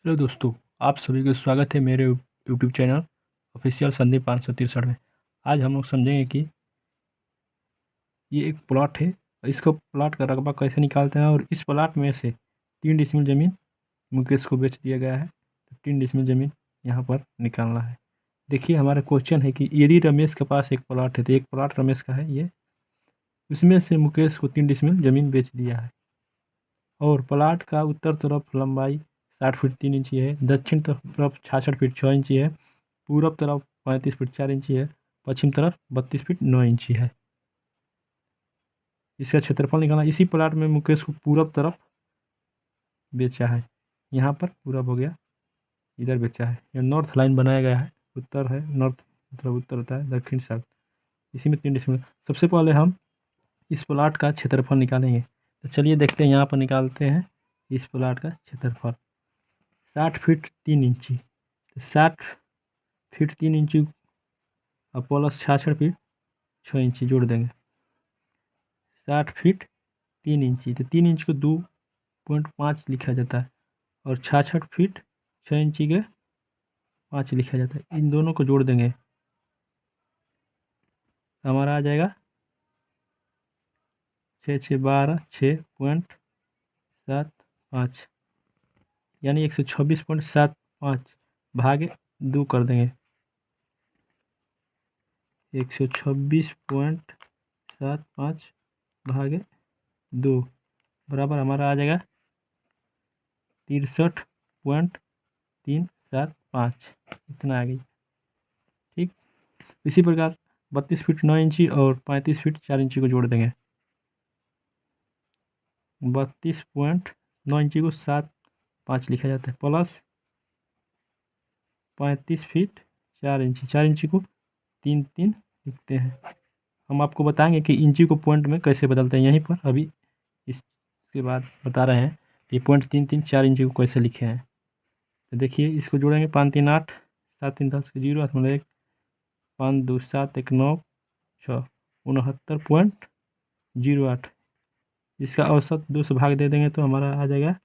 Hello दोस्तों, आप सभी का स्वागत है मेरे यूट्यूब चैनल ऑफिशियल संदीप 563 में। आज हम लोग समझेंगे कि ये एक प्लॉट है, इसको प्लॉट का रकबा कैसे निकालते हैं और इस प्लॉट में से 3 डिसमिल ज़मीन मुकेश को बेच दिया गया है। तो 3 डिसमिल ज़मीन यहाँ पर निकालना है। देखिए, हमारा क्वेश्चन है कि यदि रमेश के पास एक प्लॉट है, तो एक प्लॉट रमेश का है ये, उसमें से मुकेश को 3 डिसमिल ज़मीन बेच दिया है और प्लाट का उत्तर तरफ लंबाई 60 फीट 3 इंची है, दक्षिण तरफ 66 फीट 6 इंची है, पूरब तरफ 35 फीट 4 इंची है, पश्चिम तरफ 32 फीट 9 इंची है। इसका क्षेत्रफल निकालना। इसी प्लाट में मुकेश को पूरब तरफ बेचा है, यहाँ पर पूरब हो गया, इधर बेचा है। यह नॉर्थ लाइन बनाया गया है, उत्तर है, नॉर्थ मतलब उत्तर होता है, दक्षिण साउथ। इसी में 3 डिसमिल। सबसे पहले हम इस प्लाट का क्षेत्रफल निकालेंगे। तो चलिए देखते हैं, यहाँ पर निकालते हैं इस प्लाट का क्षेत्रफल। 60 फीट 3 इंची, तो 60 फीट 3 इंची और प्लस 66 फीट 6 इंची जोड़ देंगे। 60 फीट 3 इंची, तो 3 इंच को 2.5 लिखा जाता है और 66 फीट 6 इंची के 5 लिखा जाता है। इन दोनों को जोड़ देंगे तो हमारा आ जाएगा 6 6 12 6.75, यानी 126.75 भागे 2 कर देंगे। 126.75 भागे 2 बराबर हमारा आ जाएगा 63.375, इतना आ गई। ठीक, इसी प्रकार 32 फीट 9 इंची और 35 फीट 4 इंची को जोड़ देंगे। 32.9 इंची को 7.5 लिखा जाता है, प्लस 35 फीट 4 इंची, 4 इंची को 3 3 लिखते हैं। हम आपको बताएंगे कि इंची को पॉइंट में कैसे बदलते हैं, यहीं पर अभी इसके बाद बता रहे हैं कि पॉइंट 3 3 4 इंची को कैसे लिखे हैं। तो देखिए, इसको जोड़ेंगे 5 3 8 7 3 10 0 8 मतलब 1 5 2 7 1 9 6 69.08। इसका औसत 2 से भाग दे देंगे तो हमारा आ जाएगा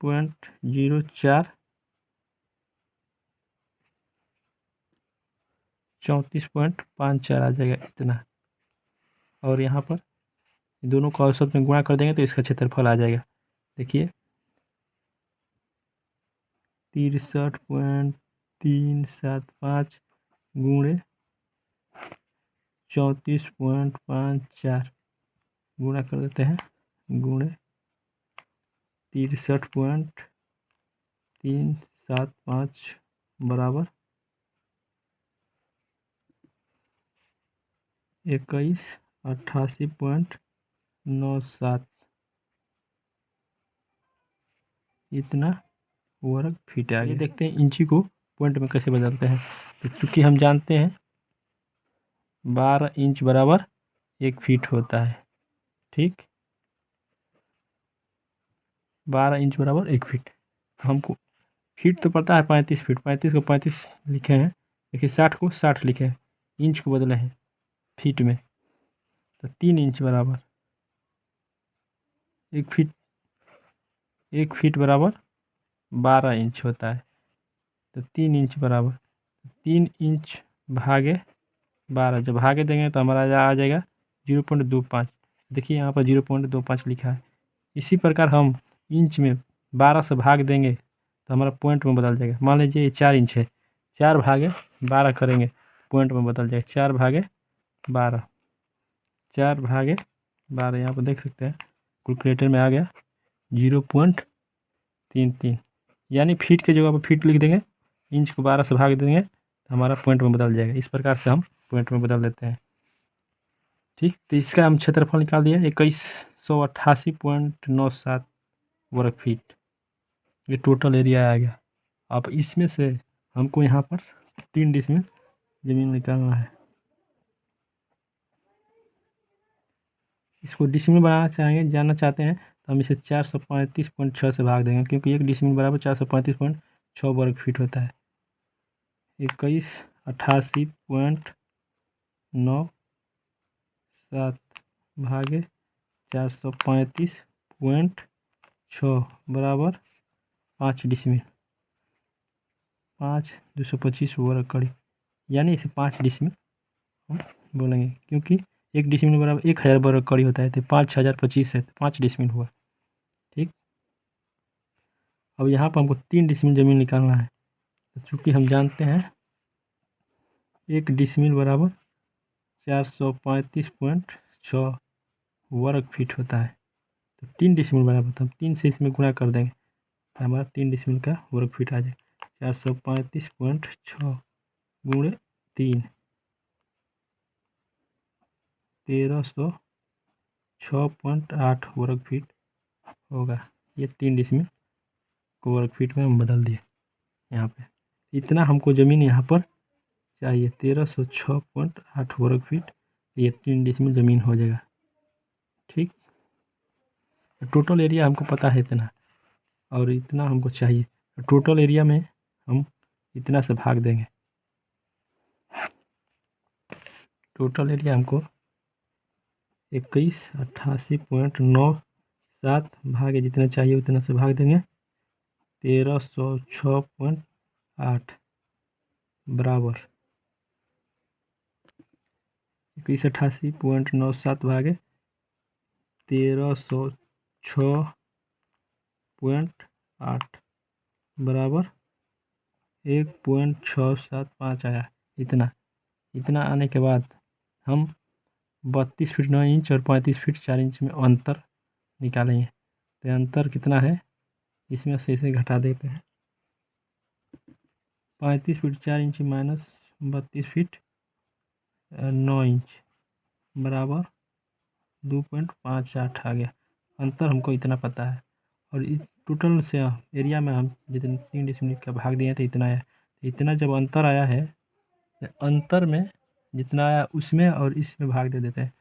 0.04 34.54 आ जाएगा, इतना। और यहाँ पर दोनों को औसत में गुणा कर देंगे तो इसका क्षेत्रफल आ जाएगा। देखिए, 63.375 गुणे 34.54 गुणा कर देते हैं, गुणे 63.375 बराबर 2188.97, इतना वर्ग फीट आ गया। देखते हैं इंची को पॉइंट में कैसे बदलते हैं। तो चूँकि हम जानते हैं 12 इंच बराबर 1 फीट होता है, ठीक, 12 इंच बराबर 1 फीट। हमको फीट तो पता है 35 फीट, 35 को 35 लिखे हैं। देखिए, 60 को 60 लिखे हैं, इंच को बदले हैं फीट में। तो 3 इंच बराबर 1 फीट, 1 फीट बराबर 12 इंच होता है। तो 3 इंच बराबर 3 इंच भागे 12, जब भागे देंगे तो हमारा आ जाएगा 0.25। देखिए, यहाँ पर 0.25 लिखा है। इसी प्रकार हम इंच में 12 से भाग देंगे तो हमारा पॉइंट में बदल जाएगा। मान लीजिए ये 4 इंच है, 4 भागे 12 करेंगे, पॉइंट में बदल जाएगा। 4 भागे 12, 4 भागे 12, यहाँ पर देख सकते हैं कैलकुलेटर में आ गया 0.33, यानी फीट के जगह पर फीट लिख देंगे, इंच को 12 से भाग देंगे तो हमारा पॉइंट में बदल जाएगा। इस प्रकार से हम पॉइंट में बदल देते हैं। ठीक, तो इसका हम क्षेत्रफल निकाल दिया 2188.97 वर्ग फीट, ये टोटल एरिया आ गया। अब इसमें से हमको यहाँ पर 3 डिसमिल ज़मीन निकालना है। इसको डिसमिल बनाना चाहेंगे, जानना चाहते हैं, तो हम इसे 435.6 से भाग देंगे, क्योंकि 1 डिसमिल बराबर 435.6 वर्ग फीट होता है। 2188.97 भागे 435.6 6 बराबर 5 डिसमिल, 5 225 वर्ग कड़ी, यानी इसे 5 डिसमिल हम बोलेंगे, क्योंकि 1 डिसमिल बराबर 1000 वर्ग कड़ी होता है, तो 5025 है तो 5 डिसमिल हुआ। ठीक, अब यहाँ पर हमको 3 डिसमिल ज़मीन निकालना है, तो चूँकि हम जानते हैं 1 डिसमिल बराबर 435.6 वर्ग फीट होता है, तो 3 डिसमिल बराबर, तो हम 3 से इसमें गुणा कर देंगे तो हमारा 3 डिसमिल का वर्ग फीट आ जाएगा। 435.6 गुणे 3, 1306.8 वर्ग फीट होगा। ये 3 डिसमिल को वर्ग फीट में हम बदल दिए। यहाँ पे इतना हमको ज़मीन यहाँ पर चाहिए, 1306.8 वर्ग फीट, ये 3 डिसमिल ज़मीन हो जाएगा। ठीक, टोटल एरिया हमको पता है इतना, और इतना हमको चाहिए, टोटल एरिया में हम इतना से भाग देंगे। टोटल एरिया हमको 2188.97 भागे जितना चाहिए उतना से भाग देंगे 1306.8 बराबर 2188.97 भागे 1306.8 बराबर 1.675 आया। इतना आने के बाद हम 32 फीट 9 इंच और 35 फीट 4 इंच में अंतर निकालेंगे, तो अंतर कितना है इसमें से इसे घटा देते हैं। 35 feet 4 inch minus 32 feet 9 inch बराबर 2.58 आ गया। अंतर हमको इतना पता है, और इस टोटल से एरिया में हम जितने 3 डिसमिल का भाग दिए तो इतना आया। इतना जब अंतर आया है, तो अंतर में जितना आया उसमें और इसमें भाग दे देते हैं,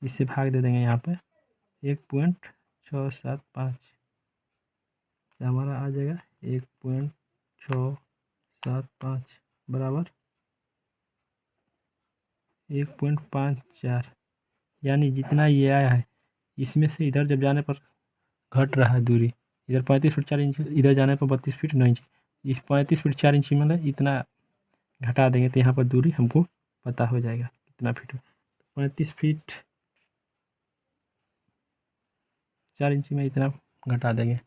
इससे भाग दे देंगे यहाँ पे 1.675, तो हमारा आ जाएगा 1.675 बराबर 1.54, यानी जितना ये आया है इसमें से इधर जब जाने पर घट रहा है दूरी, इधर 35 फीट 4 इंच, इधर जाने पर 32 फीट 9 इंच, इस 35 फीट 4 इंच में इतना घटा देंगे तो यहाँ पर दूरी हमको पता हो जाएगा कितना फीट हो। 35 फीट 4 इंच में इतना घटा देंगे,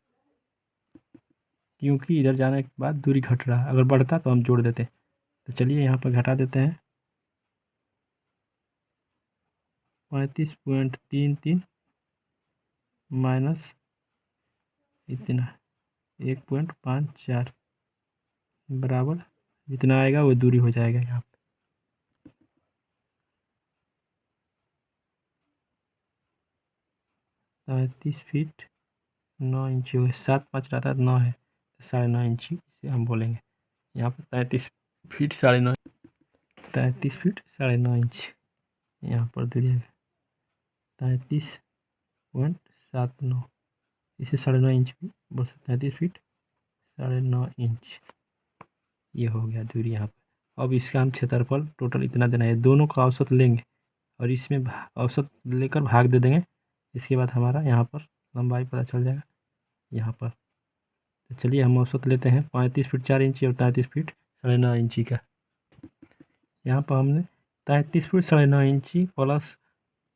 क्योंकि इधर जाने के बाद दूरी घट रहा है, अगर बढ़ता तो हम जोड़ देते। तो चलिए यहाँ पर घटा देते हैं 35.33 माइनस इतना 1.54 बराबर जितना आएगा वो दूरी हो जाएगा यहाँ पे। 35 फीट 9 इंच हो, 7 5 रहता है 9 है, तो 9.5 इंच इसे हम बोलेंगे। यहाँ पर 33 फीट 9.5, 33 फीट 9.5 इंच यहाँ पर दूरी है 33.79, इसे 9.5 इंच भी बोल सकते हैं। 33 फीट 9.5 इंच ये हो गया दूरी यहाँ पर। अब इसका हम क्षेत्रफल टोटल इतना देना है, दोनों का औसत लेंगे और इसमें औसत लेकर भाग दे देंगे, इसके बाद हमारा यहाँ पर लंबाई पता चल जाएगा यहाँ पर। तो चलिए हम औसत लेते हैं 35 फीट 4 इंची और 33 फीट 9.5 इंची का। यहाँ पर हमने 33 फीट 9.5 इंची प्लस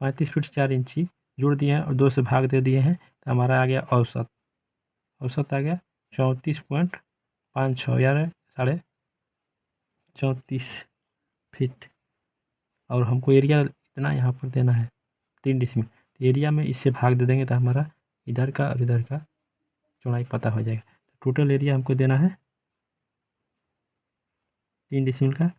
35 फीट 4 इंची जोड़ दिए हैं और 2 से भाग दे दिए हैं, तो हमारा आ गया औसत। औसत आ गया 34.56 यार 34.5 फीट, और हमको एरिया इतना यहाँ पर देना है 3 डिसमिल, तो एरिया में इससे भाग दे देंगे तो हमारा इधर का और इधर का चौड़ाई पता हो जाएगा। टोटल एरिया हमको देना है 3 डिसमिल का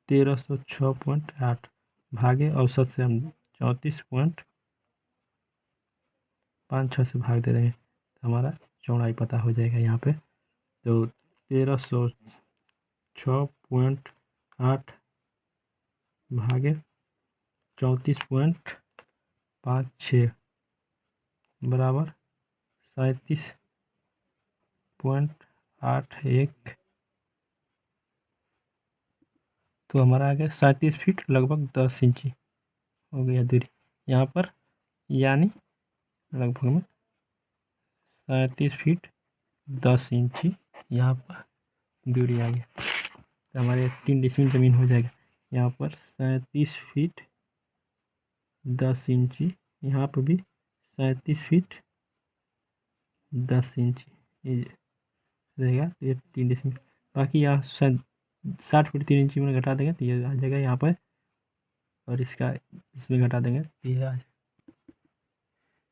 1306.8 भागे औसत से हम 34.56 से भाग दे देंगे तो हमारा चौड़ाई पता हो जाएगा यहाँ पे। तो 1306.8 भागे 34.56 बराबर 37.81, तो हमारा आ गया 37 फीट लगभग 10 इंची हो गया दूरी यहाँ पर, यानी लगभग में 37 फीट 10 इंची यहाँ पर दूरी आ गया। तो हमारे 3 डिसमिल ज़मीन हो जाएगा। यहाँ पर 37 फीट 10 इंची, यहाँ पर भी 37 फीट 10 इंची ये रहेगा। तो ये 3 डिसमिल, बाकी यहाँ 60 फीट 3 इंची में घटा देंगे तो ये आ जाएगा यहाँ पर, और इसका इसमें घटा देंगे तो ये आ जाएगा।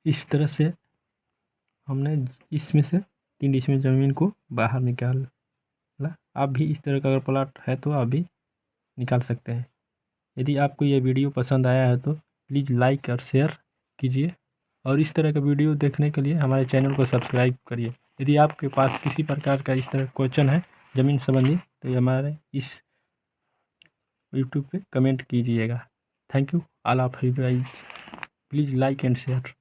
इस तरह से हमने इसमें से 3 डिसमिल ज़मीन को बाहर निकाला। आप भी इस तरह का अगर प्लॉट है तो आप भी निकाल सकते हैं। यदि आपको ये वीडियो पसंद आया है तो प्लीज़ लाइक और शेयर कीजिए, और इस तरह का वीडियो देखने के लिए हमारे चैनल को सब्सक्राइब करिए। यदि आपके पास किसी प्रकार का इस तरह क्वेश्चन है ज़मीन संबंधी तो ये हमारे इस यूट्यूब पे कमेंट कीजिएगा। Thank you all of you guys, please like and share.